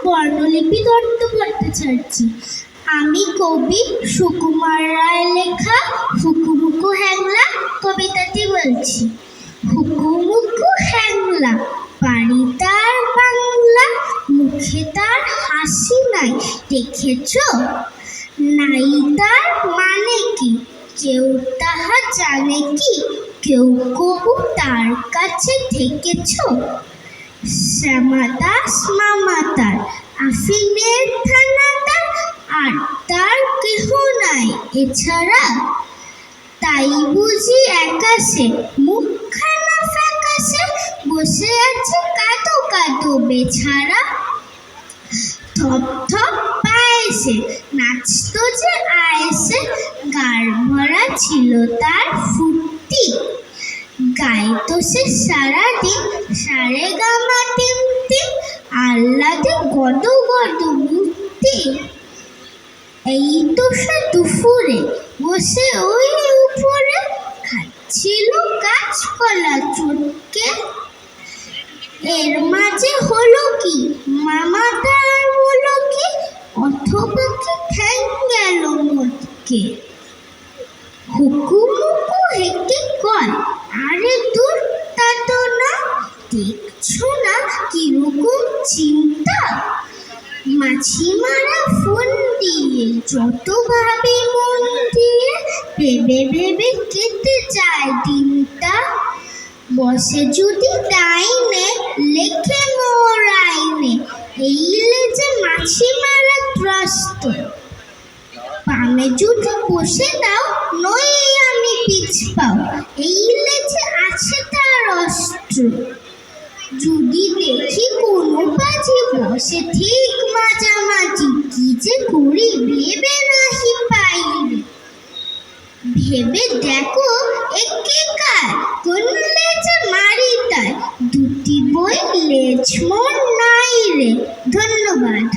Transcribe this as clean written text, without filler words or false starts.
বর্ণলিপি দত্ত ভট্টাচার্য। আমি কবি সুকুমার রায় লেখা হুকুমুকু হ্যাংলা কবিতাটি বলছি। হুকুমুকু হ্যাংলা, বাড়ি তার বাংলা, মুখে তার হাসি নাই দেখেছ? নাই তার মানে কি কেউ তাহা জানে কি? কেউ কবু তার কাছে থেকেছ? শ্যামা দাস মামা তার, আফিনের থানাদার, আর তার কেহ নাই এছাড়া। তাই বুঝি একাশে মুখখানা ফ্যাকাশে বসে আছে কাঁদো কাঁদো বেছাড়া। থপ থপ পায়েসে নাচতো যে আয়েসে, গাড় ভরা ছিল তার ফুর্তি। গাইতো সে সারাদিন সারে গামা টিম টিম, আহ্লাদে গদ গদ মূর্তি। এই তো সে দুপুরে বসে ওই উপরে খাচ্ছিল গাছপালা চটকে। এর মাঝে হলো কি মামা তার বলো কি, অথবা কি ঠ্যাং গেল মোটকে। হুকুমুকু হেঁকে কয়, আরে দূর তা তো না, দেখছো না কিরকম চিন্তা। মাছিমারা ফোন দিয়ে যত ভাবে মন দিয়ে, ভেবে ভেবে কেটে যায় দিনটা। বসে যদি ডাইনে লেখে মোর আইনে, এই লেজে মাছি মারা ত্রস্ত। বামে যদি বসে দাও নই আমি পিছ পাও, এই লেজে আছে তার অস্ত্র। যদি দেখি কোনো বাজি বসে ঠিক মাঝামাঝি, কি যে করি ভেবে নাহি পাইরে। ভেবে দেখো একে কার কোন লেজে মারি তার, দুটি বই লেজ মোর নাই রে। ধন্যবাদ।